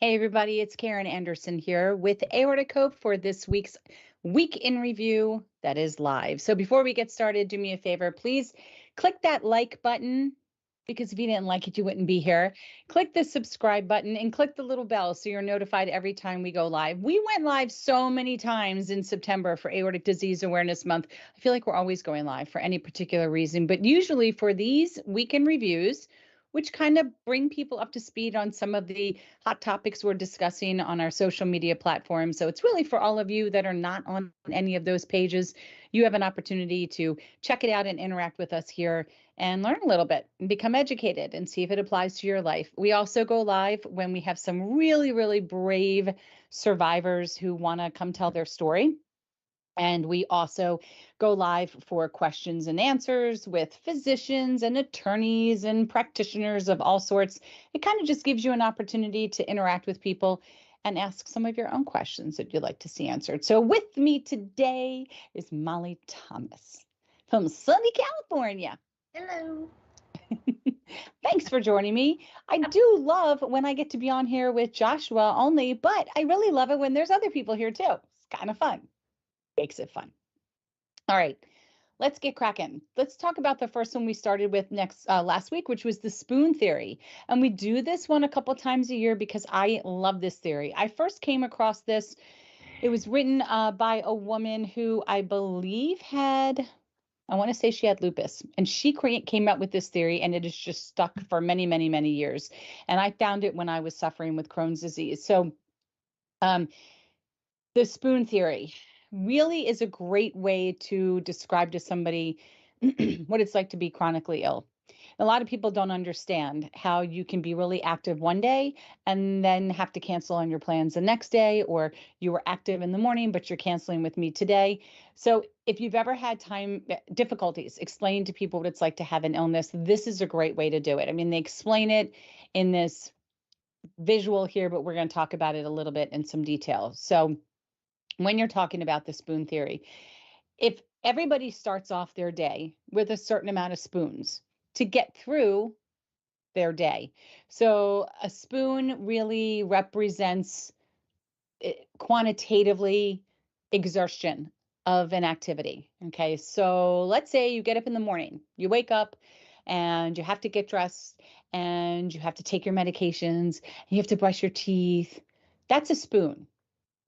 Hey everybody, it's Karen Anderson here with Aortic for this week's Week in Review that is live. So before we get started, do me a favor, please click that like button because if you didn't like it, you wouldn't be here. Click the subscribe button and click the little bell so you're notified every time we go live. We went live so many times in September for Aortic Disease Awareness Month. I feel like we're always going live for any particular reason, but usually for these weekend reviews, which kind of bring people up to speed on some of the hot topics we're discussing on our social media platforms. So it's really for all of you that are not on any of those pages. You have an opportunity to check it out and interact with us here and learn a little bit and become educated and see if it applies to your life. We also go live when we have some really, really brave survivors who want to come tell their story. And we also go live for questions and answers with physicians and attorneys and practitioners of all sorts. It kind of just gives you an opportunity to interact with people and ask some of your own questions that you'd like to see answered. So with me today is Molly Thomas from sunny California. Hello. Thanks for joining me. I do love when I get to be on here with Joshua only, but I really love it when there's other people here too. It's kind of fun. Makes it fun. All right, let's get cracking. Let's talk about the first one we started with last week, which was the spoon theory. And we do this one a couple times a year because I love this theory. I first came across this. It was written by a woman who I believe had, I want to say she had lupus, and she came up with this theory, and it is just stuck for many, many, many years. And I found it when I was suffering with Crohn's disease. So, um, the spoon theory really is a great way to describe to somebody what it's like to be chronically ill. A lot of people don't understand how you can be really active one day and then have to cancel on your plans the next day, or you were active in the morning, but you're canceling with me today. So if you've ever had difficulties explaining to people what it's like to have an illness, this is a great way to do it. I mean, they explain it in this visual here, but we're going to talk about it a little bit in some detail. So when you're talking about the spoon theory, if everybody starts off their day with a certain amount of spoons to get through their day. So a spoon really represents quantitatively exertion of an activity. Okay, so let's say you get up in the morning, you wake up and you have to get dressed and you have to take your medications, you have to brush your teeth. That's a spoon.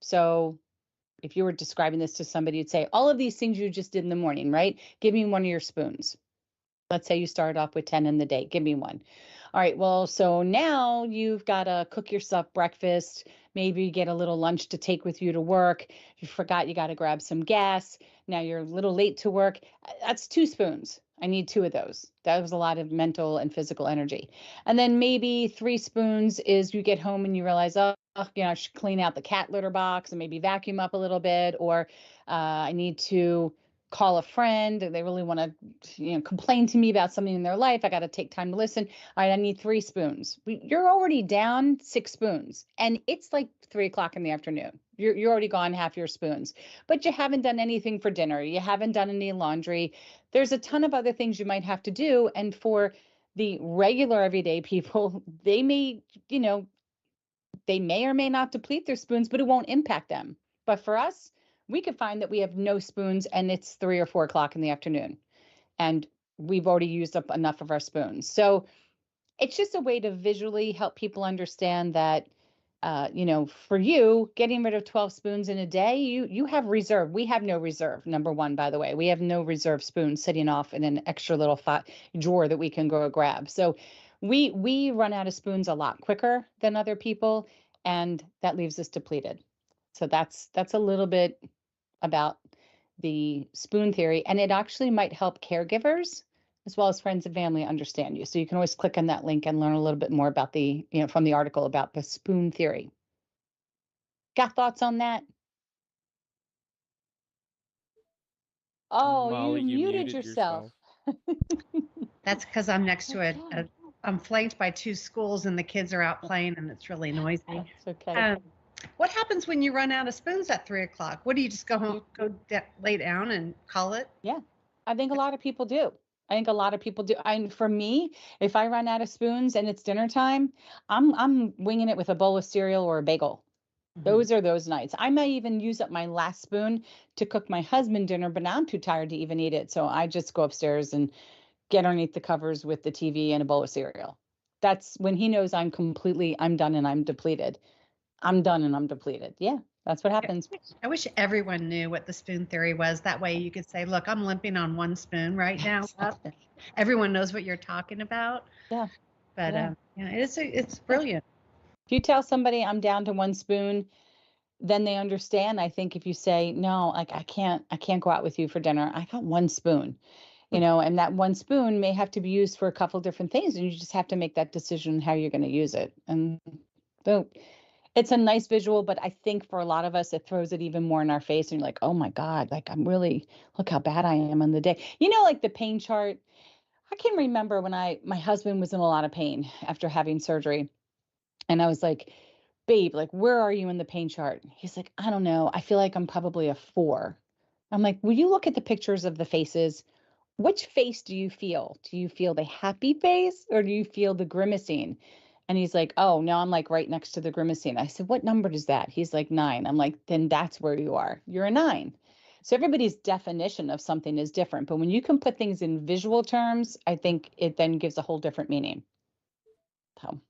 So if you were describing this to somebody, you'd say, all of these things you just did in the morning, right? Give me one of your spoons. Let's say you started off with 10 in the day. Give me one. All right, well, so now you've got to cook yourself breakfast. Maybe you get a little lunch to take with you to work. You forgot you got to grab some gas. Now you're a little late to work. That's 2 spoons. I need 2 of those. That was a lot of mental and physical energy. And then maybe 3 spoons is you get home and you realize, oh, I should clean out the cat litter box and maybe vacuum up a little bit, or I need to call a friend. They really want to, complain to me about something in their life. I got to take time to listen. All right, I need 3 spoons. You're already down 6 spoons, and it's like 3 o'clock in the afternoon. You're already gone half your spoons, but you haven't done anything for dinner. You haven't done any laundry. There's a ton of other things you might have to do, and for the regular everyday people, they may or may not deplete their spoons, but it won't impact them. But for us, we could find that we have no spoons and it's 3 or 4 o'clock in the afternoon and we've already used up enough of our spoons. So it's just a way to visually help people understand that, for you, getting rid of 12 spoons in a day, you have reserve. We have no reserve. Number one, by the way, we have no reserve spoons sitting off in an extra little drawer that we can go grab. So we run out of spoons a lot quicker than other people, and that leaves us depleted. So that's a little bit about the spoon theory, and it actually might help caregivers as well as friends and family understand you. So you can always click on that link and learn a little bit more about from the article about the spoon theory. Got thoughts on that? Oh, you Molly, you muted muted yourself. yourself. That's because I'm next to Okay. I'm flanked by 2 schools and the kids are out playing and it's really noisy. That's okay. What happens when you run out of spoons at 3 o'clock? What do you just go home, lay down and call it? Yeah, I think a lot of people do. I think a lot of people do. And for me, if I run out of spoons and it's dinner time, I'm winging it with a bowl of cereal or a bagel. Mhm. Those are those nights. I might even use up my last spoon to cook my husband dinner, but now I'm too tired to even eat it. So I just go upstairs and get underneath the covers with the TV and a bowl of cereal. That's when he knows I'm done and I'm depleted. I'm done and I'm depleted. Yeah, that's what Yeah. happens. I wish everyone knew what the spoon theory was. That way you could say, look, I'm limping on one spoon right now. Everyone knows what you're talking about. Yeah, But yeah, yeah, it's yeah. brilliant. If you tell somebody I'm down to one spoon, then they understand. I think if you say, no, like I can't go out with you for dinner. I got one spoon, and that one spoon may have to be used for a couple different things. And you just have to make that decision how you're going to use it. And boom. It's a nice visual, but I think for a lot of us, it throws it even more in our face. And you're like, oh my God, like look how bad I am on the day. Like the pain chart. I can remember when my husband was in a lot of pain after having surgery. And I was like, babe, like, where are you in the pain chart? He's like, I don't know. I feel like I'm probably a 4. I'm like, will you look at the pictures of the faces? Which face do you feel? Do you feel the happy face or do you feel the grimacing? And he's like, oh, no, I'm like right next to the grimacing. I said, what number is that? He's like 9. I'm like, then that's where you are. You're a 9. So everybody's definition of something is different. But when you can put things in visual terms, I think it then gives a whole different meaning. So,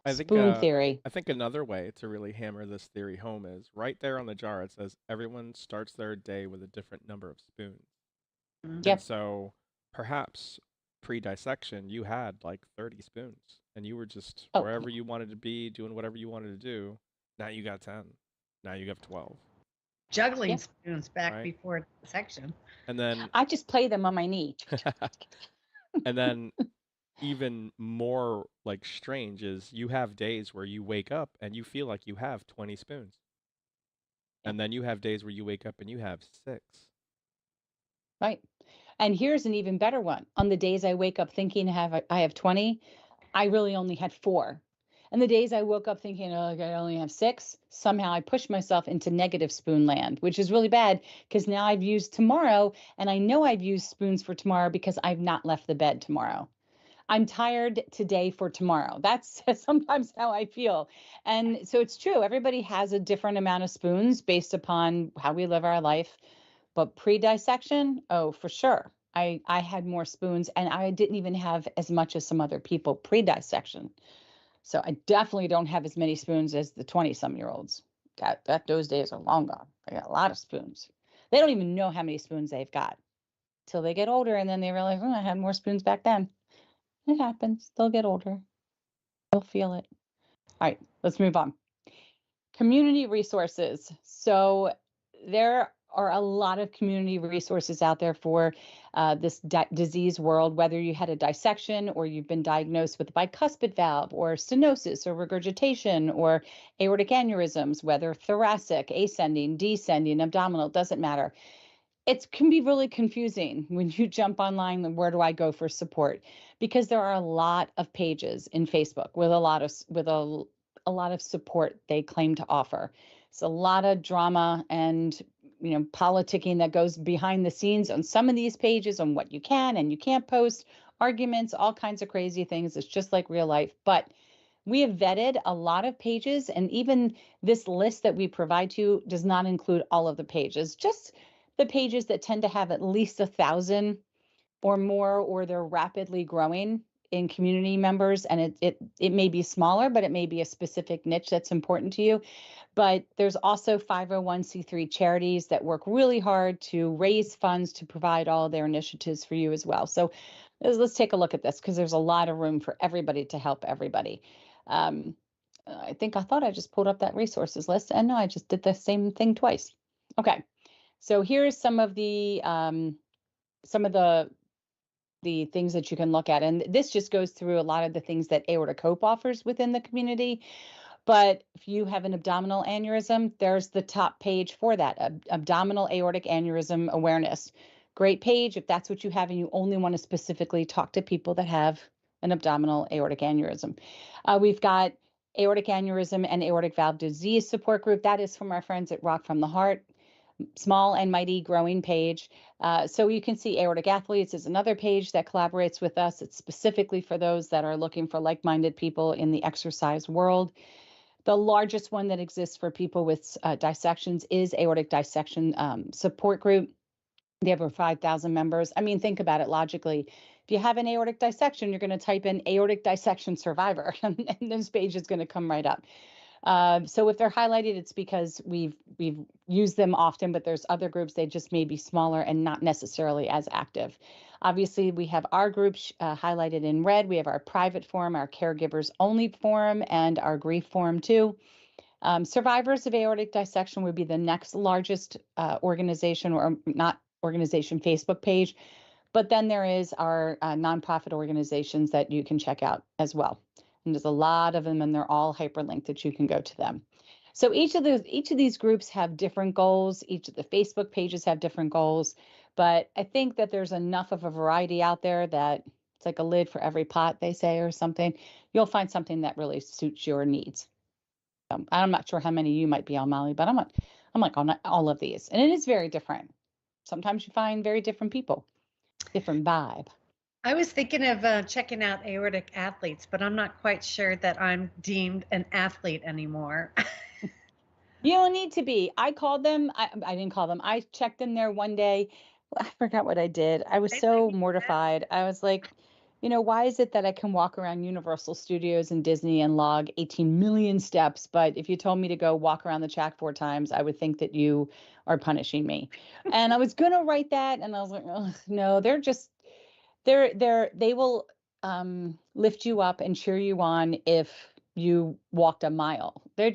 I think spoon theory. I think another way to really hammer this theory home is right there on the jar it says everyone starts their day with a different number of spoons. Mhm. And Yep. so perhaps pre-dissection you had like 30 spoons and you were just Oh, wherever you wanted to be, doing whatever you wanted to do. Now you got 10. Now you have 12, Juggling yeah. spoons back right? before the section. And then I just play them on my knee. and then even more like strange is you have days where you wake up and you feel like you have 20 spoons. Yeah, And then you have days where you wake up and you have 6. right. And here's an even better one. On the days I wake up thinking I have 20, I really only had 4. And the days I woke up thinking, oh, I only have 6, somehow I push myself into negative spoon land, which is really bad because now I've used tomorrow and I know I've used spoons for tomorrow because I've not left the bed tomorrow. I'm tired today for tomorrow. That's sometimes how I feel. And so it's true. Everybody has a different amount of spoons based upon how we live our life. But pre-dissection, oh, for sure. I had more spoons and I didn't even have as much as some other people pre-dissection. So I definitely don't have as many spoons as the 20-some-year-olds. That those days are long gone. They got a lot of spoons. They don't even know how many spoons they've got till they get older and then they realize, oh, I had more spoons back then. It happens. They'll get older. They'll feel it. All right, let's move on. Community resources. So there are a lot of community resources out there for this disease world, whether you had a dissection or you've been diagnosed with bicuspid valve or stenosis or regurgitation or aortic aneurysms, whether thoracic, ascending, descending, abdominal, doesn't matter. It can be really confusing when you jump online and where do I go for support? Because there are a lot of pages in Facebook with a lot of support they claim to offer. It's a lot of drama and politicking that goes behind the scenes on some of these pages on what you can and you can't post, arguments, all kinds of crazy things. It's just like real life. But we have vetted a lot of pages, and even this list that we provide to you does not include all of the pages, just the pages that tend to have at least 1,000 or more, or they're rapidly growing in community members. And it may be smaller, but it may be a specific niche that's important to you. But there's also 501c3 charities that work really hard to raise funds to provide all their initiatives for you as well. So let's take a look at this because there's a lot of room for everybody to help everybody. Um, I thought I just pulled up that resources list, and no, I just did the same thing twice. Okay, so here's some of the things that you can look at, and this just goes through a lot of the things that Aortic Hope offers within the community. But if you have an abdominal aneurysm, there's the top page for that, abdominal aortic aneurysm awareness. Great page if that's what you have and you only want to specifically talk to people that have an abdominal aortic aneurysm. We've got aortic aneurysm and aortic valve disease support group. That is from our friends at Rock from the Heart. Small and Mighty Growing page. So you can see Aortic Athletes is another page that collaborates with us. It's specifically for those that are looking for like-minded people in the exercise world. The largest one that exists for people with dissections is Aortic Dissection Support Group. They have over 5,000 members. I mean, think about it logically. If you have an aortic dissection, you're going to type in aortic dissection survivor, and this page is going to come right up. So if they're highlighted, it's because we've used them often, but there's other groups, they just may be smaller and not necessarily as active. Obviously, we have our groups highlighted in red. We have our private forum, our caregivers only forum, and our grief forum too. Survivors of aortic dissection would be the next largest organization, or not organization, Facebook page. But then there is our nonprofit organizations that you can check out as well. And there's a lot of them, and they're all hyperlinked that you can go to them. So each of these groups have different goals. Each of the Facebook pages have different goals. But I think that there's enough of a variety out there that it's like a lid for every pot, they say, or something. You'll find something that really suits your needs. I'm not sure how many you might be on, Molly, but I'm like on all of these, and it is very different. Sometimes you find very different people, different vibe. I was thinking of checking out Aortic Athletes, but I'm not quite sure that I'm deemed an athlete anymore. You don't need to be. I called them. I didn't call them. I checked in there one day. I forgot what I did. I was so mortified. I was like, why is it that I can walk around Universal Studios and Disney and log 18 million steps, but if you told me to go walk around the track 4 times, I would think that you are punishing me. And I was gonna write that, and I was like, oh, no, they will lift you up and cheer you on if you walked a mile. They're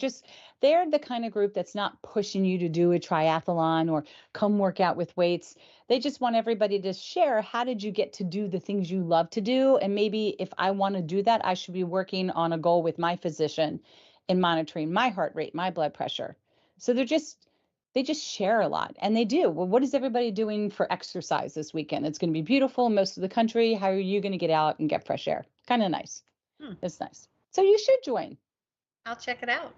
the kind of group that's not pushing you to do a triathlon or come work out with weights. They just want everybody to share, how did you get to do the things you love to do? And maybe if I want to do that, I should be working on a goal with my physician and monitoring my heart rate, my blood pressure. So they just share a lot, and they do. Well, what is everybody doing for exercise this weekend? It's going to be beautiful in most of the country. How are you going to get out and get fresh air? Kind of nice. It's nice. So you should join. I'll check it out.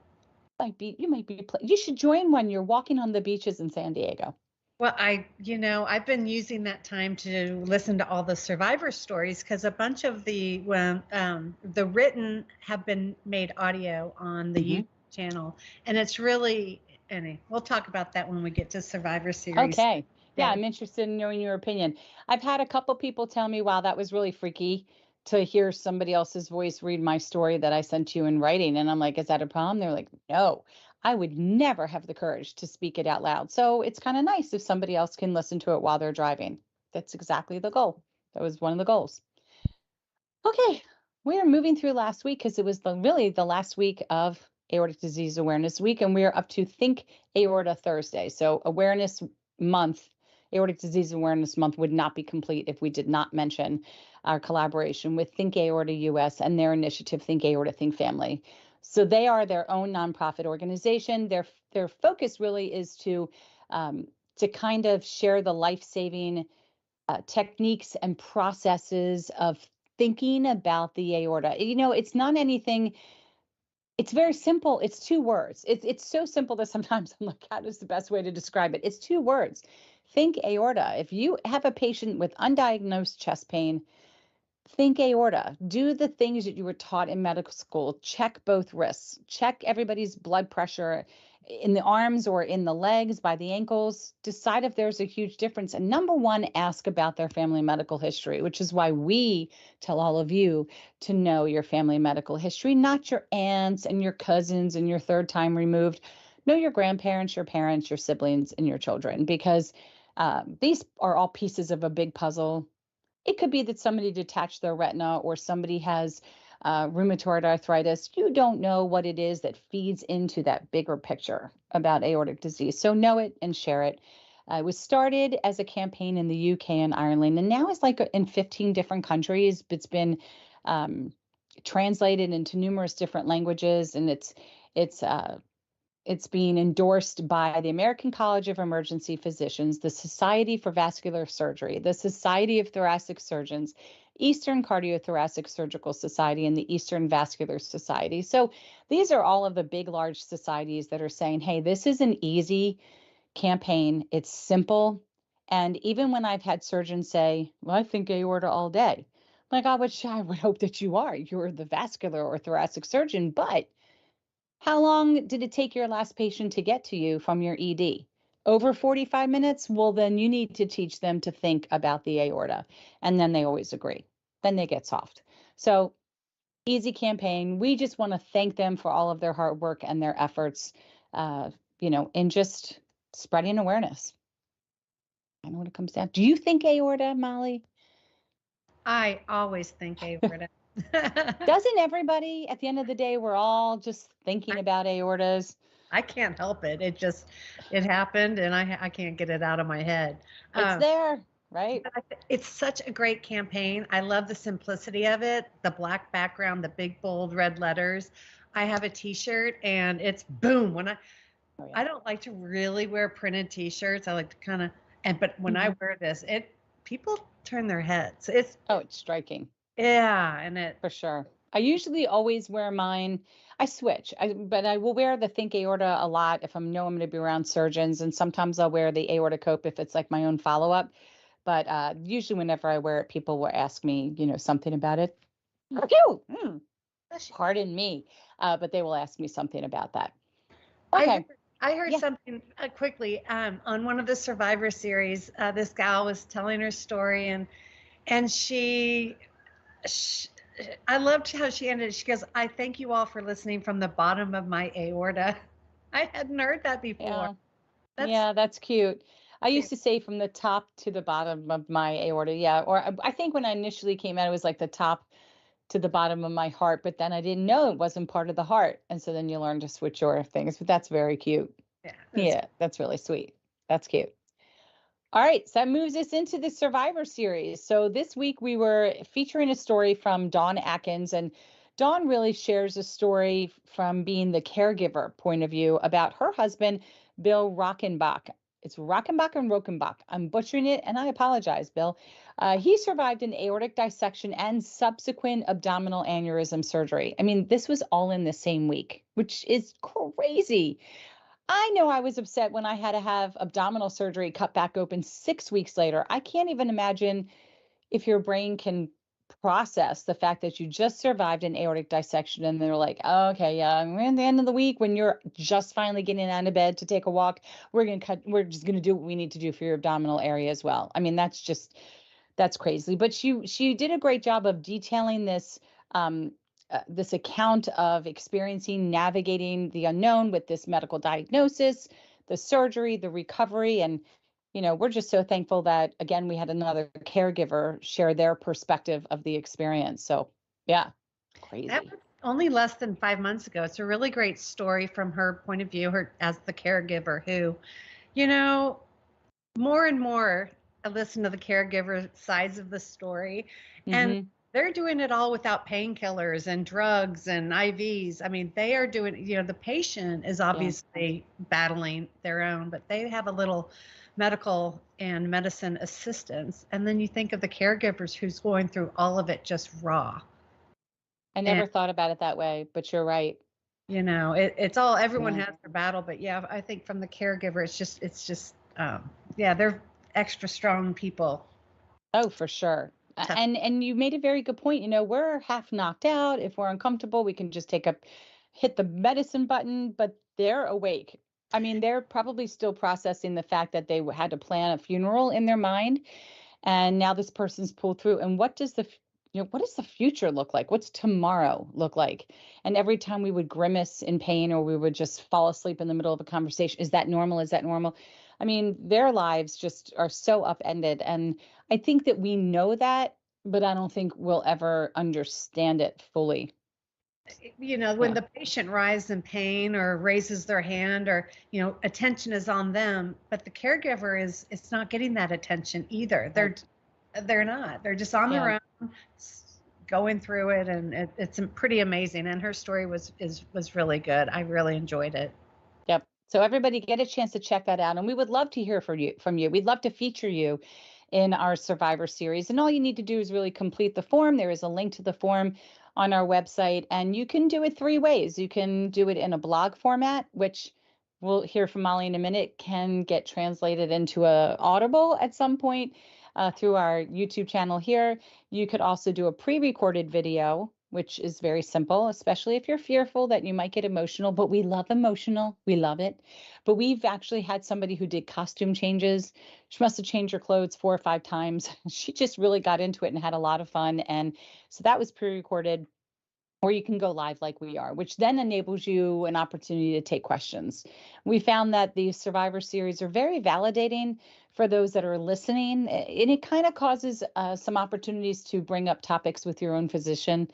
You should join when you're walking on the beaches in San Diego. Well, I've been using that time to listen to all the survivor stories, because a bunch of the written have been made audio on the YouTube channel, and it's really, anyway, we'll talk about that when we get to Survivor Series. Okay. Yeah, I'm interested in knowing your opinion. I've had a couple people tell me, wow, that was really freaky to hear somebody else's voice read my story that I sent you in writing. And I'm like, is that a problem? They're like, no, I would never have the courage to speak it out loud. So it's kind of nice if somebody else can listen to it while they're driving. That's exactly the goal. That was one of the goals. Okay, we are moving through last week because it was really the last week of Aortic Disease Awareness Week, and we are up to Think Aorta Thursday. So Awareness Month, Aortic Disease Awareness Month would not be complete if we did not mention our collaboration with Think Aorta US and their initiative, Think Aorta, Think Family. So they are their own nonprofit organization. Their focus really is to kind of share the life-saving techniques and processes of thinking about the aorta. It's not anything. It's very simple. It's 2 words. It's so simple that sometimes I'm like, how is the best way to describe it? It's 2 words. Think aorta. If you have a patient with undiagnosed chest pain, think aorta. Do the things that you were taught in medical school. Check both wrists. Check everybody's blood pressure in the arms or in the legs, by the ankles. Decide if there's a huge difference. And number 1, ask about their family medical history, which is why we tell all of you to know your family medical history, not your aunts and your cousins and your 3rd time removed. Know your grandparents, your parents, your siblings, and your children, because these are all pieces of a big puzzle. It could be that somebody detached their retina, or somebody has rheumatoid arthritis. You don't know what it is that feeds into that bigger picture about aortic disease. So know it and share it. It was started as a campaign in the UK and Ireland, and now it's like in 15 different countries. It's been translated into numerous different languages, and it's being endorsed by the American College of Emergency Physicians, the Society for Vascular Surgery, the Society of Thoracic Surgeons, Eastern Cardiothoracic Surgical Society, and the Eastern Vascular Society. So these are all of the big, large societies that are saying, hey, this isn't easy campaign. It's simple. And even when I've had surgeons say, well, I think aorta all day. I'm like, I would hope that you are. You're the vascular or thoracic surgeon. But how long did it take your last patient to get to you from your ED? Over 45 minutes? Well, then you need to teach them to think about the aorta. And then they always agree. Then they get soft. So easy campaign. We just want to thank them for all of their hard work and their efforts, in just spreading awareness. I know what it comes down. Do you think aorta, Molly? I always think aorta. Doesn't everybody? At the end of the day, we're all just thinking about aortas. I can't help it. It happened, and I can't get it out of my head. It's there, right? It's such a great campaign. I love the simplicity of it. The black background, the big bold red letters. I have a T-shirt, and it's boom. I don't like to really wear printed T-shirts. I like to kind of but when I wear this, people turn their heads. It's striking. Yeah, and for sure. I usually always wear mine. I switch, but I will wear the Think Aorta a lot if I know I'm going to be around surgeons, and sometimes I'll wear the aorta cope if it's like my own follow-up. But usually whenever I wear it, people will ask me, something about it. Pardon me, but they will ask me something about that. Okay. I heard something quickly on one of the Survivor series. This gal was telling her story, and she I loved how she ended. She goes, "I thank you all for listening from the bottom of my aorta." I hadn't heard that before. Yeah, that's cute. I used to say from the top to the bottom of my aorta. Yeah. Or I think when I initially came out, it was like the top to the bottom of my heart, but then I didn't know it wasn't part of the heart. And so then you learn to switch your things, but that's very cute. Yeah, that's really sweet. That's cute. All right, so that moves us into the Survivor series. So this week we were featuring a story from Dawn Atkins, and Dawn really shares a story from being the caregiver point of view about her husband, Bill Rockenbach. It's Rockenbach and Rockenbach. I'm butchering it, and I apologize, Bill. He survived an aortic dissection and subsequent abdominal aneurysm surgery. I mean, this was all in the same week, which is crazy. I know I was upset when I had to have abdominal surgery cut back open 6 weeks later. I can't even imagine if your brain can process the fact that you just survived an aortic dissection and they're like, oh, okay, yeah, we're at the end of the week when you're just finally getting out of bed to take a walk. We're just going to do what we need to do for your abdominal area as well. I mean, that's crazy. But she did a great job of detailing this this account of navigating the unknown with this medical diagnosis, the surgery, the recovery. And, we're just so thankful that, again, we had another caregiver share their perspective of the experience. So, yeah, crazy. That was only less than 5 months ago. It's a really great story from her point of view, her as the caregiver who, more and more I listen to the caregiver sides of the story. And they're doing it all without painkillers and drugs and IVs. I mean, they are doing, the patient is obviously battling their own, but they have a little medical and medicine assistance. And then you think of the caregivers who's going through all of it just raw. I never thought about it that way, but you're right. It's all, everyone has their battle, but yeah, I think from the caregiver, it's just, they're extra strong people. Oh, for sure. And you made a very good point. We're half knocked out. If we're uncomfortable, we can just hit the medicine button, but they're awake. I mean, they're probably still processing the fact that they had to plan a funeral in their mind. And now this person's pulled through. And what does the future look like? What's tomorrow look like? And every time we would grimace in pain or we would just fall asleep in the middle of a conversation, is that normal? Is that normal? I mean, their lives just are so upended. And I think that we know that, but I don't think we'll ever understand it fully. When the patient writhes in pain or raises their hand or, attention is on them, but the caregiver it's not getting that attention either. They're not. They're just on their own, going through it, and it's pretty amazing. And her story was really good. I really enjoyed it. Yep. So everybody get a chance to check that out. And we would love to hear from you. We'd love to feature you in our Survivor series. And all you need to do is really complete the form. There is a link to the form on our website, and you can do it 3 ways. You can do it in a blog format, which we'll hear from Molly in a minute, can get translated into a Audible at some point through our YouTube channel here. You could also do a pre-recorded video, which is very simple, especially if you're fearful that you might get emotional, but we love emotional. We love it. But we've actually had somebody who did costume changes. She must have changed her clothes 4 or 5 times. She just really got into it and had a lot of fun. And so that was pre-recorded. Or you can go live like we are, which then enables you an opportunity to take questions. We found that these Survivor series are very validating for those that are listening, and it kind of causes some opportunities to bring up topics with your own physician.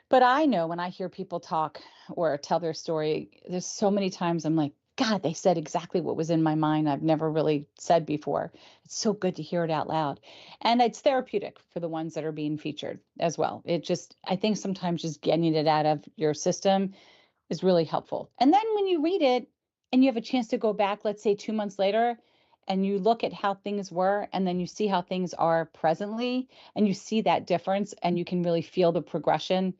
But I know when I hear people talk or tell their story, there's so many times I'm like, God, they said exactly what was in my mind I've never really said before. It's so good to hear it out loud. And it's therapeutic for the ones that are being featured as well. It just, I think sometimes just getting it out of your system is really helpful. And then when you read it and you have a chance to go back, let's say 2 months later, and you look at how things were, and then you see how things are presently, and you see that difference, and you can really feel the progression.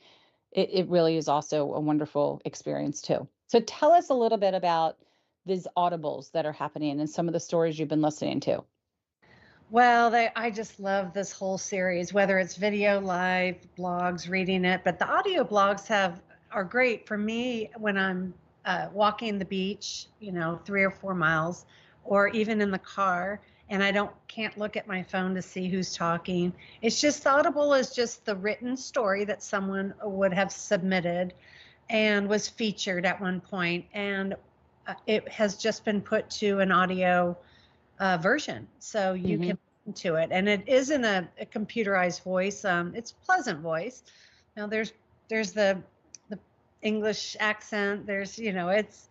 It really is also a wonderful experience too. So tell us a little bit about these audibles that are happening and some of the stories you've been listening to. Well, I just love this whole series, whether it's video, live, blogs, reading it, but the audio blogs are great for me when I'm walking the beach, 3 or 4 miles, or even in the car, and I can't look at my phone to see who's talking. It's just Audible is just the written story that someone would have submitted and was featured at one point, and it has just been put to an audio version, so you can listen to it, and it isn't a computerized voice. It's pleasant voice. Now there's the English accent. There's That's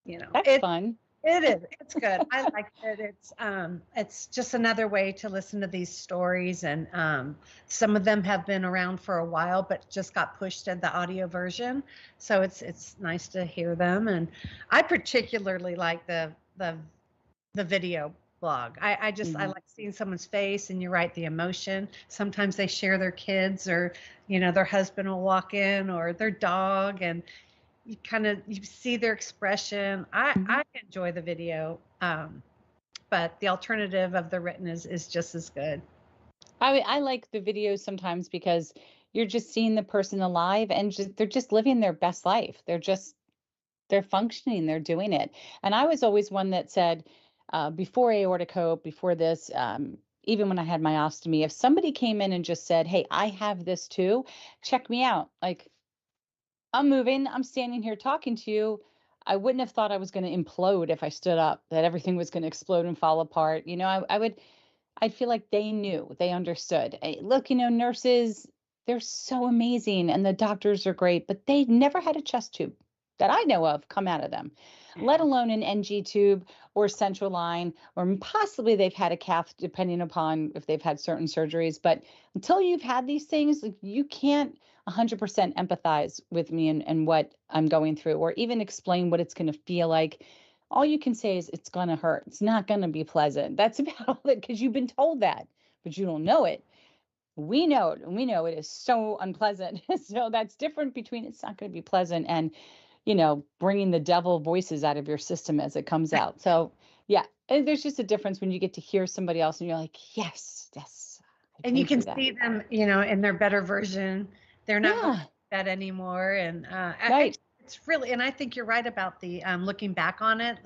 it's fun. It is. It's good. I like it. It's just another way to listen to these stories, and some of them have been around for a while, but just got pushed in the audio version. So it's nice to hear them, and I particularly like the video blog. I like seeing someone's face, and you're right, the emotion. Sometimes they share their kids, or their husband will walk in, or their dog, and you see their expression. I enjoy the video, but the alternative of the written is just as good. I like the videos sometimes because you're just seeing the person alive, and they're just living their best life. They're functioning, they're doing it. And I was always one that said, before aortic hope, before this, even when I had my ostomy, if somebody came in and just said, hey, I have this too, check me out. Like, I'm moving, I'm standing here talking to you. I wouldn't have thought I was going to implode if I stood up, that everything was going to explode and fall apart. I'd feel like they knew, they understood. Look, nurses, they're so amazing, and the doctors are great, but they never had a chest tube that I know of come out of them, let alone an NG tube or central line, or possibly they've had a cath, depending upon if they've had certain surgeries. But until you've had these things, like, you can't 100% empathize with me and what I'm going through, or even explain what it's going to feel like. All you can say is it's going to hurt. It's not going to be pleasant. That's about all it, because you've been told that, but you don't know it. We know it, and we know it is so unpleasant. So that's different between it's not going to be pleasant and bringing the devil voices out of your system as it comes out. So yeah, and there's just a difference when you get to hear somebody else and you're like, yes, and you can see them, in their better version. They're not like that anymore. And right. It's really, and I think you're right about the looking back on it,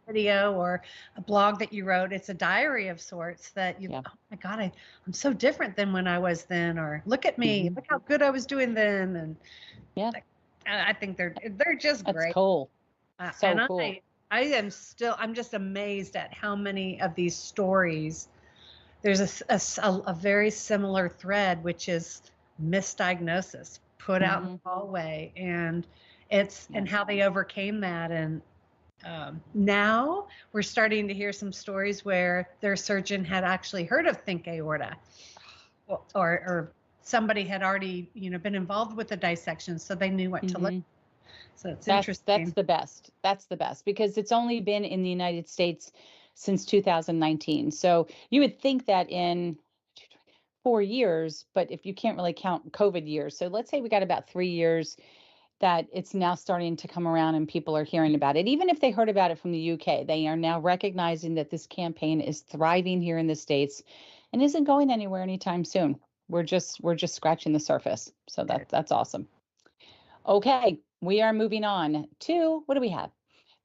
video or a blog that you wrote. It's a diary of sorts that oh my God, I'm so different than when I was then, or look at me, look how good I was doing then. And I think they're just great. That's cool. So cool. I'm just amazed at how many of these stories, there's a very similar thread, which is misdiagnosis put out in the hallway, and and how they overcame that. And now we're starting to hear some stories where their surgeon had actually heard of think aorta, or somebody had already been involved with the dissection, so they knew what to look. So it's interesting. That's the best because it's only been in the United States since 2019. So you would think that in 4 years, but if you can't really count COVID years, so let's say we got about 3 years, that it's now starting to come around and people are hearing about it. Even if they heard about it from the UK, they are now recognizing that this campaign is thriving here in the States and isn't going anywhere anytime soon. We're just scratching the surface. So that's awesome. Okay, we are moving on to, what do we have?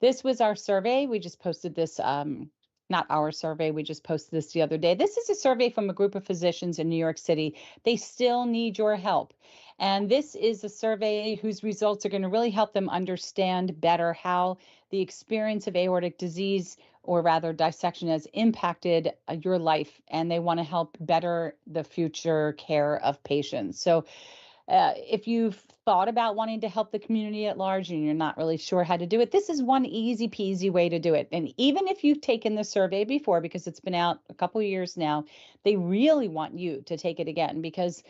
This was our survey. We just posted this, not our survey, we just posted this the other day. This is a survey from a group of physicians in New York City. They still need your help. And this is a survey whose results are going to really help them understand better how the experience of aortic disease, or rather dissection, has impacted your life. And they want to help better the future care of patients. So if you've thought about wanting to help the community at large and you're not really sure how to do it, this is one easy peasy way to do it. And even if you've taken the survey before, because it's been out a couple of years now, they really want you to take it again, because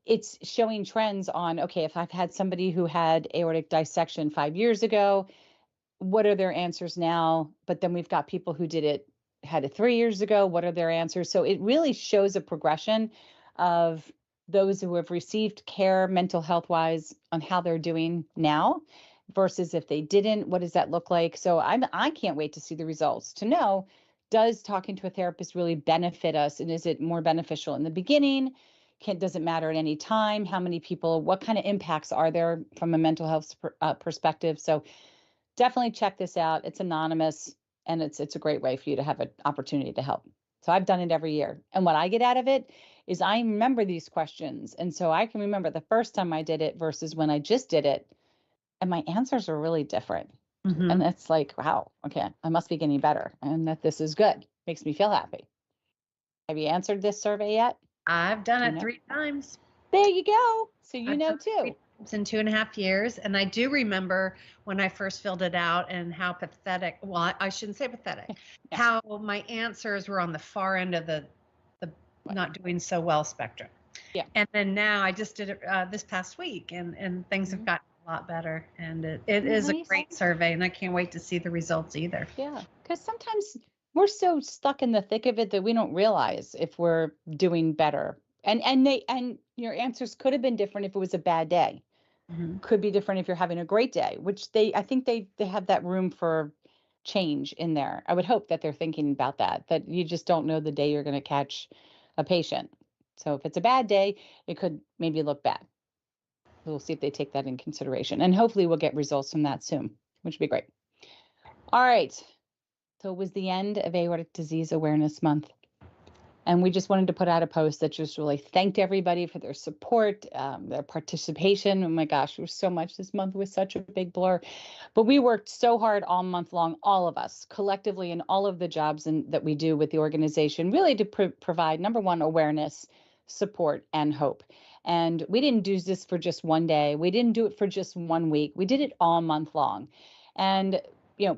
it's showing trends on, okay, if I've had somebody who had aortic dissection 5 years ago, what are their answers now? But then we've got people who had it 3 years ago. What are their answers? So it really shows a progression of those who have received care mental health wise on how they're doing now versus if they didn't, what does that look like? So I can't wait to see the results to know, does talking to a therapist really benefit us? And is it more beneficial in the beginning? Does it matter at any time? How many people, what kind of impacts are there from a mental health perspective? So definitely check this out. It's anonymous, and it's a great way for you to have an opportunity to help. So I've done it every year. And what I get out of it is I remember these questions. And so I can remember the first time I did it versus when I just did it. And my answers are really different. And it's like, wow, okay, I must be getting better. And that this is good. Makes me feel happy. Have you answered this survey yet? I've done it 3 times. There you go. So you know too. In 2.5 years. And I do remember when I first filled it out and how pathetic, well, I shouldn't say pathetic, how my answers were on the far end of the not doing so well spectrum. Yeah. And then now I just did it this past week, and things have gotten a lot better. And it is a great survey, and I can't wait to see the results either. Yeah, because sometimes we're so stuck in the thick of it that we don't realize if we're doing better. And your answers could have been different if it was a bad day. Could be different if you're having a great day, which I think they have that room for change in there. I would hope that they're thinking about that you just don't know the day you're going to catch a patient. So if it's a bad day, it could maybe look bad. We'll see if they take that in consideration, and hopefully we'll get results from that soon, which would be great. All right. So it was the end of Aortic Disease Awareness Month. And we just wanted to put out a post that just really thanked everybody for their support, their participation. Oh my gosh, there was so much. This month was such a big blur. But we worked so hard all month long, all of us, collectively, in all of the jobs that we do with the organization, really to provide, number one, awareness, support, and hope. And we didn't do this for just one day. We didn't do it for just 1 week. We did it all month long. And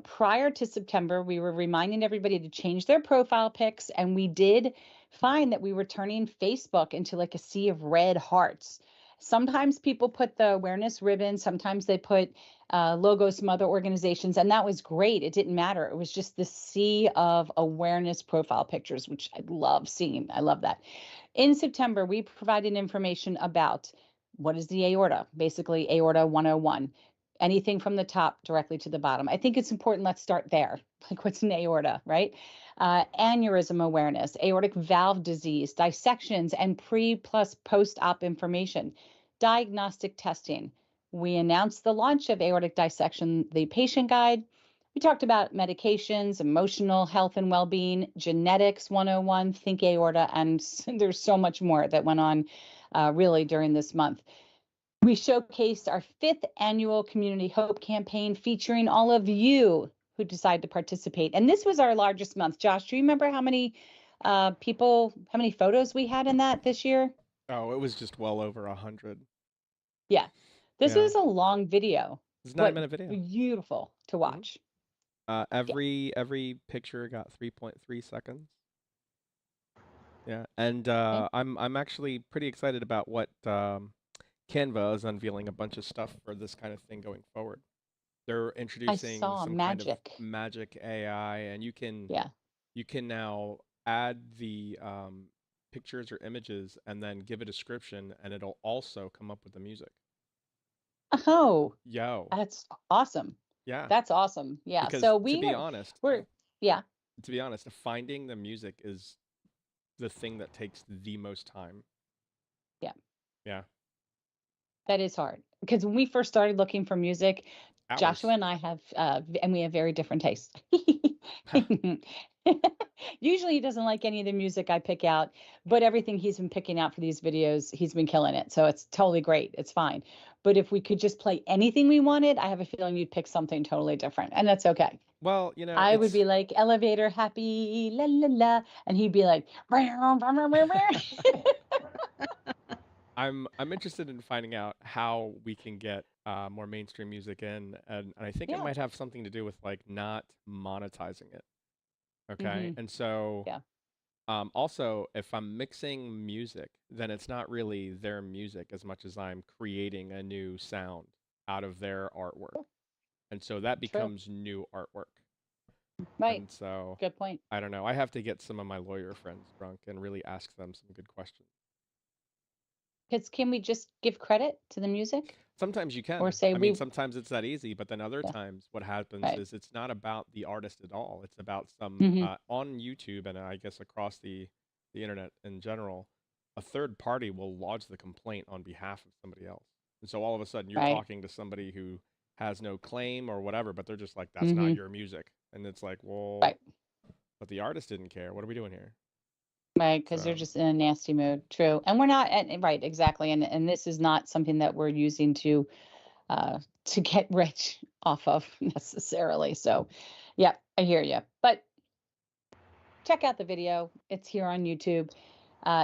prior to September, we were reminding everybody to change their profile pics, and we did find that we were turning Facebook into like a sea of red hearts. Sometimes people put the awareness ribbon, sometimes they put logos from other organizations, and that was great. It didn't matter. It was just the sea of awareness profile pictures, which I love seeing. I love that. In September, we provided information about what is the aorta, basically aorta 101. Anything from the top directly to the bottom. I think it's important. Let's start there. Like, what's an aorta, right? Aneurysm awareness, aortic valve disease, dissections, and pre plus post-op information, diagnostic testing. We announced the launch of Aortic Dissection, the patient guide. We talked about medications, emotional health and well-being, genetics 101, think aorta, and there's so much more that went on really during this month. We showcased our 5th annual Community Hope campaign featuring all of you who decided to participate. And this was our largest month. Josh, do you remember how many people, how many photos we had in that this year? Oh, it was just well over 100. Yeah. This was a long video. It's a 9-minute video. Beautiful to watch. Every picture got 3.3 seconds. Yeah, and I'm actually pretty excited about what Canva is unveiling a bunch of stuff for this kind of thing going forward. They're introducing some kind of magic AI, and you can now add the pictures or images and then give a description, and it'll also come up with the music. Oh, Yo. that's awesome. Yeah. That's awesome. Yeah. Because So we're, yeah, to be honest, finding the music is the thing that takes the most time. yeah, Yeah. that is hard. Because when we first started looking for music, Joshua Hours. and I have, and we have very different tastes. Usually he doesn't like any of the music I pick out, but everything he's been picking out for these videos, he's been killing it. So it's totally great. It's fine. But if we could just play anything we wanted, I have a feeling you'd pick something totally different. And that's okay. Well, I would it's be like elevator happy, la la la, and he'd be like, I'm interested in finding out how we can get more mainstream music in, and I think it yeah. might have something to do with like not monetizing it. Okay. Hmm. And so Yeah. also, if I'm mixing music, then it's not really their music as much as I'm creating a new sound out of their artwork. Cool. And so that True. becomes new artwork. Right. And so Good point. I don't know. I have to get some of my lawyer friends drunk and really ask them some good questions. Because can we just give credit to the music Sometimes you or can. say I mean, we, sometimes it's that easy, but then other yeah, times what happens right. is it's not about the artist at all. It's about some Hmm. on YouTube and I guess across the internet in general, a third party will lodge the complaint on behalf of somebody else. And so all of a sudden you're Right. talking to somebody who has no claim or whatever, but they're just like, that's not Hmm. your music. And it's like, well, Right. but the artist didn't care. What are we doing here? Right. Because they're So just in a nasty mood. True. And we're not, right. Exactly. And this is not something that we're using to get rich off of necessarily. So, yeah, I hear you. But check out the video. It's here on YouTube.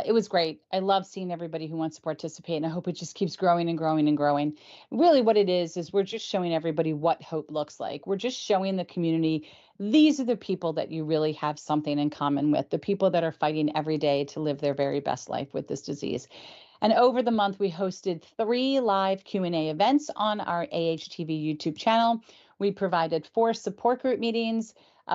It was great. I love seeing everybody who wants to participate, and I hope it just keeps growing and growing and growing. Really, what it is we're just showing everybody what hope looks like. We're just showing the community these are the people that you really have something in common with, the people that are fighting every day to live their very best life with this disease. And over the month, we hosted 3 live Q&A events on our AHTV YouTube channel. We provided 4 support group meetings,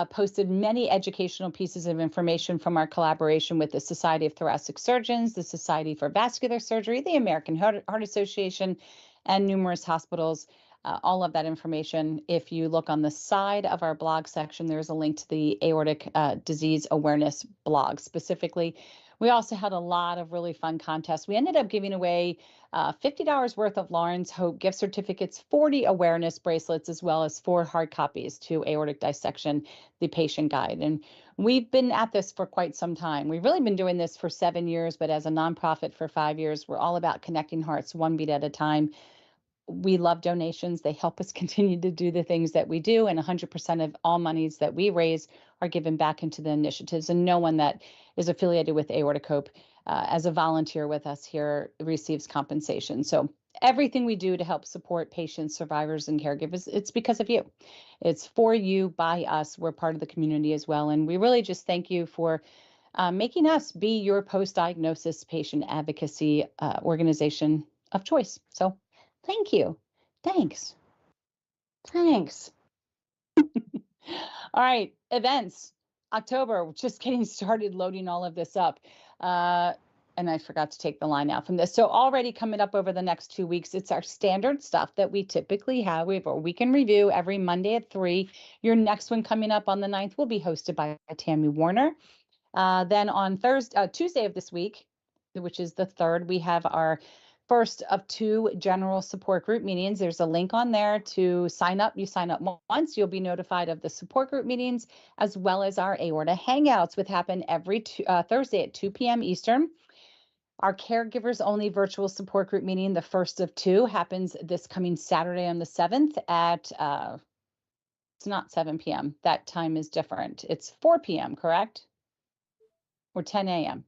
posted many educational pieces of information from our collaboration with the Society of Thoracic Surgeons, the Society for Vascular Surgery, the American Heart Association, and numerous hospitals. All of that information, if you look on the side of our blog section, there's a link to the aortic disease awareness blog specifically. We also had a lot of really fun contests. We ended up giving away $50 worth of Lawrence Hope gift certificates, 40 awareness bracelets, as well as 4 hard copies to Aortic Dissection, the patient guide. And we've been at this for quite some time. We've really been doing this for 7 years, but as a nonprofit for 5 years, we're all about connecting hearts one beat at a time. We love donations. They help us continue to do the things that we do. And 100% of all monies that we raise are given back into the initiatives. And no one that is affiliated with Aortic Hope as a volunteer with us here receives compensation. So everything we do to help support patients, survivors, and caregivers, it's because of you. It's for you, by us. We're part of the community as well. And we really just thank you for making us be your post-diagnosis patient advocacy organization of choice. So thank you. Thanks. Thanks. All right, events. October, we're just getting started loading all of this up. And I forgot to take the line out from this. So already coming up over the next 2 weeks, it's our standard stuff that we typically have. We have a weekend review every Monday at 3. Your next one coming up on the 9th will be hosted by Tammy Warner. Then on Tuesday of this week, which is the 3rd, we have our first of 2 general support group meetings. There's a link on there to sign up. You sign up once, you'll be notified of the support group meetings, as well as our aorta hangouts, which happen every Thursday at 2 p.m. Eastern. Our caregivers only virtual support group meeting, the first of 2, happens this coming Saturday on the 7th at it's not 7 p.m. That time is different. It's 4 p.m., correct? Or 10 a.m.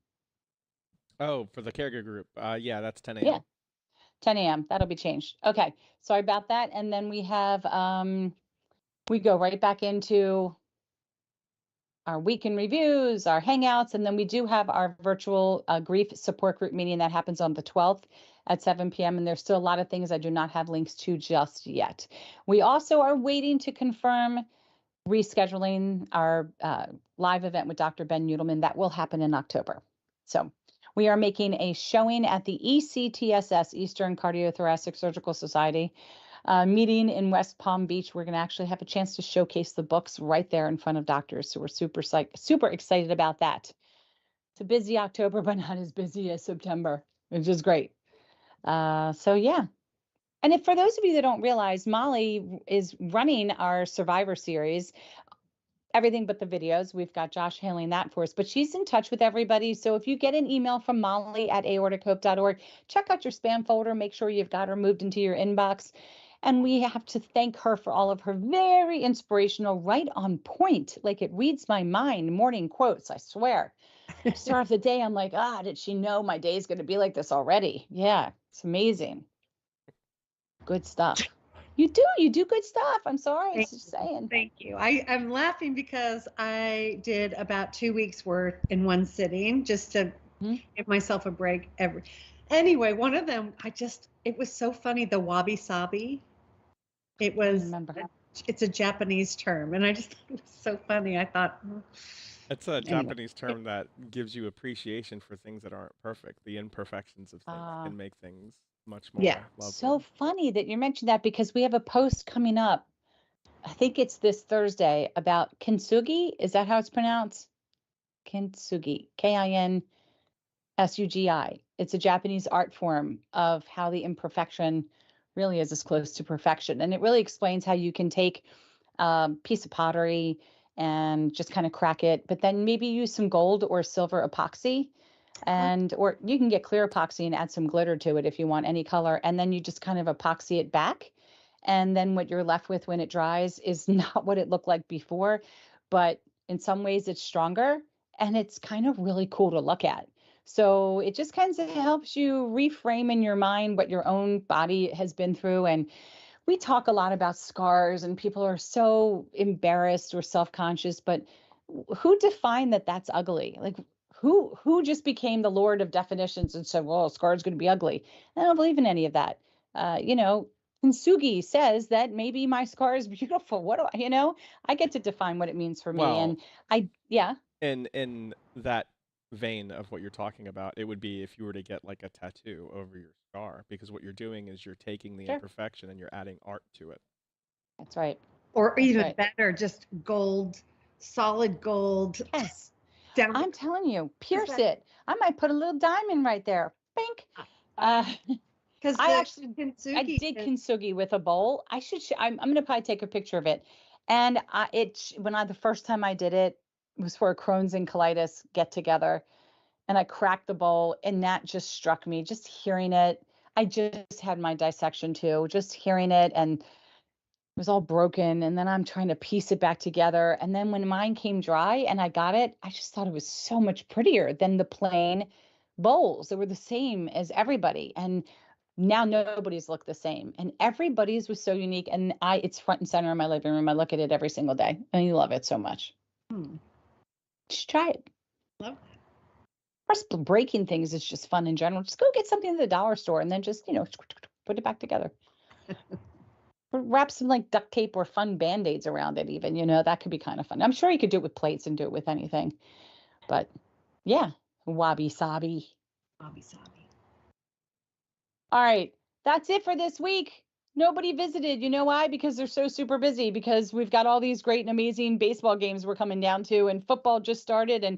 oh, for the caregiver group. Yeah, that's 10 Yeah, a.m. 10 a.m. That'll be changed. Okay, sorry about that. And then we have, we go right back into our weekend reviews, our hangouts, and then we do have our virtual grief support group meeting that happens on the 12th at 7 p.m. And there's still a lot of things I do not have links to just yet. We also are waiting to confirm rescheduling our live event with Dr. Ben Nudelman. That will happen in October. So We are making a showing at the ECTSS, Eastern Cardiothoracic Surgical Society, meeting in West Palm Beach. We're going to actually have a chance to showcase the books right there in front of doctors. So we're super excited about that. It's a busy October, but not as busy as September, which is great. So yeah. And if for those of you that don't realize, Molly is running our Survivor series, everything but the videos. We've got Josh handling that for us, but she's in touch with everybody. So if you get an email from Molly at aortichope.org, check out your spam folder, make sure you've got her moved into your inbox. And we have to thank her for all of her very inspirational, right on point, like it reads my mind, morning quotes, I swear. Start of the day, I'm like, did she know my day is going to be like this already? Yeah, it's amazing. Good stuff. You do good stuff. I'm sorry, it's just saying. Thank you. I'm laughing because I did about 2 weeks worth in one sitting just to give myself a break. Anyway, one of them, it was so funny, the wabi sabi. It's a Japanese term, and I just thought it was so funny. I thought, it's a Japanese term that gives you appreciation for things that aren't perfect. The imperfections of things can make things much more lovely. So funny that you mentioned that, because we have a post coming up. I think it's this Thursday about kintsugi. Is that how it's pronounced? Kintsugi, Kinsugi. It's a Japanese art form of how the imperfection really is as close to perfection. And it really explains how you can take a piece of pottery and just kind of crack it, but then maybe use some gold or silver epoxy, or you can get clear epoxy and add some glitter to it if you want any color. And then you just kind of epoxy it back. And then what you're left with when it dries is not what it looked like before, but in some ways it's stronger, and it's kind of really cool to look at. So it just kind of helps you reframe in your mind what your own body has been through. And we talk a lot about scars, and people are so embarrassed or self-conscious, but who defined that that's ugly? Like, who just became the lord of definitions and said, well, a scar is going to be ugly? I don't believe in any of that. Kintsugi says that maybe my scar is beautiful. What do I get to define what it means for me. Well, and in that vein of what you're talking about, it would be if you were to get like a tattoo over your scar, because what you're doing is you're taking the imperfection and you're adding art to it. That's right. Or even better, just gold, solid gold. Yes. I'm telling you, pierce it. I might put a little diamond right there. Bink. Because I did kintsugi with a bowl. I'm going to probably take a picture of it. And the first time I did it was for a Crohn's and colitis get together, and I cracked the bowl, and that just struck me. Just hearing it, I just had my dissection too. Just hearing it, and it was all broken. And then I'm trying to piece it back together. And then when mine came dry and I got it, I just thought it was so much prettier than the plain bowls. They were the same as everybody. And now nobody's look the same, and everybody's was so unique. And it's front and center in my living room. I look at it every single day, and I love it so much. Just try it. Love that. First, breaking things is just fun in general. Just go get something at the dollar store and then just, put it back together. Wrap some like duct tape or fun Band-Aids around it even, that could be kind of fun. I'm sure you could do it with plates and do it with anything. But yeah, wabi-sabi. Wabi-sabi. All right, that's it for this week. Nobody visited. You know why? Because they're so super busy, because we've got all these great and amazing baseball games we're coming down to, and football just started. And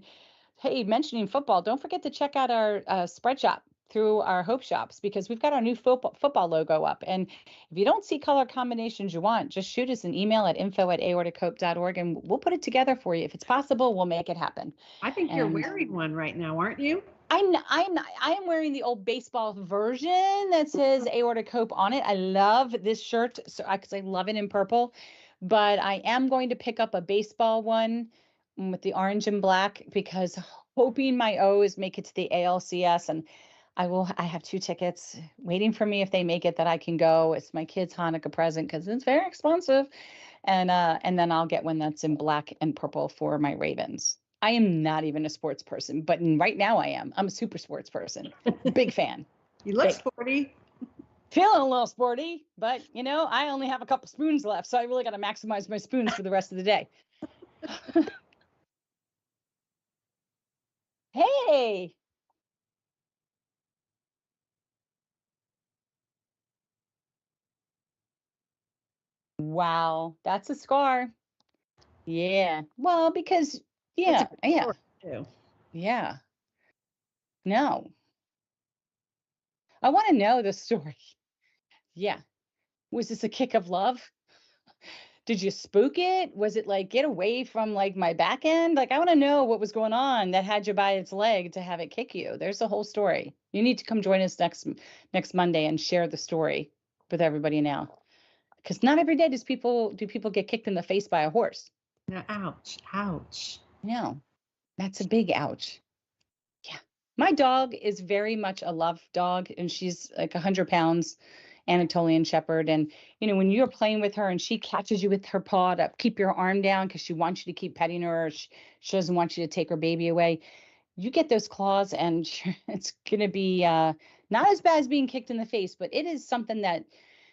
hey, mentioning football, don't forget to check out our spread shop through our Hope Shops, because we've got our new football logo up. And if you don't see color combinations you want, just shoot us an email at info@aortichope.org, and we'll put it together for you. If it's possible, we'll make it happen. I think you're wearing one right now, aren't you? I am wearing the old baseball version that says Aortic Hope on it. I love this shirt because I love it in purple, but I am going to pick up a baseball one with the orange and black, because hoping my O's make it to the ALCS, and I have 2 tickets waiting for me if they make it that I can go. It's my kid's Hanukkah present because it's very expensive, and then I'll get one that's in black and purple for my Ravens. I am not even a sports person, but right now I am. I'm a super sports person. Big fan. You look sporty. Feeling a little sporty, but I only have a couple spoons left, so I really got to maximize my spoons for the rest of the day. Hey, Wow, that's a scar. Yeah. Well, because That's a yeah, good yeah, story too. yeah. No, I want to know the story. Yeah. Was this a kick of love? Did you spook it? Was it like get away from like my back end? Like I want to know what was going on that had you by its leg to have it kick you. There's the whole story. You need to come join us next Monday and share the story with everybody now. Because not every day do people get kicked in the face by a horse. No, ouch, ouch. No, that's a big ouch. Yeah. My dog is very much a love dog, and she's like 100 pounds, Anatolian Shepherd. And, when you're playing with her and she catches you with her paw to keep your arm down because she wants you to keep petting her, or she doesn't want you to take her baby away, you get those claws, and it's going to be not as bad as being kicked in the face, but it is something that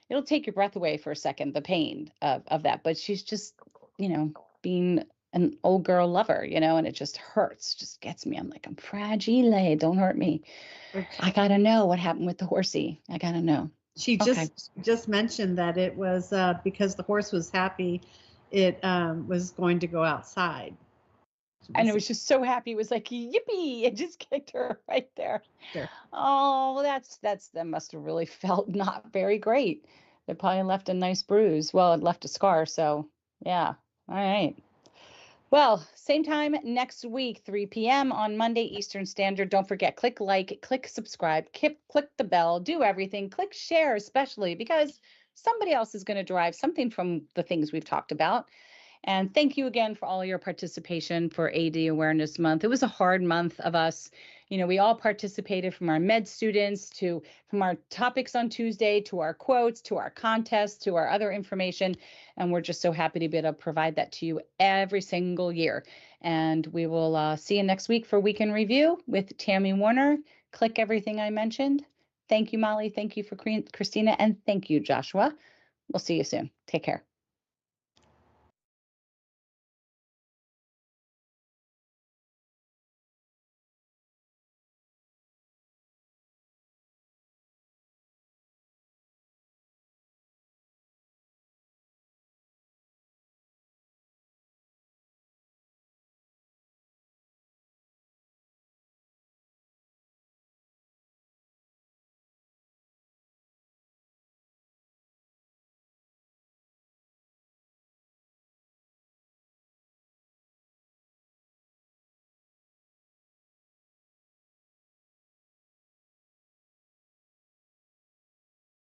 it'll take your breath away for a second, the pain of that. But she's just, being an old girl lover, and it just hurts, just gets me. I'm like, I'm fragile, don't hurt me. Okay. I gotta know what happened with the horsey. I gotta know. She just mentioned that it was because the horse was happy, it was going to go outside. And it was just so happy. It was like, yippee! It just kicked her right there. Sure. Oh, well, that must have really felt not very great. It probably left a nice bruise. Well, it left a scar. So yeah. All right. Well, same time next week, 3 p.m. on Monday Eastern Standard. Don't forget, click like, click subscribe, click the bell, do everything, click share, especially because somebody else is going to derive something from the things we've talked about. And thank you again for all your participation for AD Awareness Month. It was a hard month of us. We all participated, from our med students from our topics on Tuesday to our quotes, to our contests, to our other information. And we're just so happy to be able to provide that to you every single year. And we will see you next week for Week in Review with Tammy Warner. Click everything I mentioned. Thank you, Molly. Thank you for Christina. And thank you, Joshua. We'll see you soon. Take care.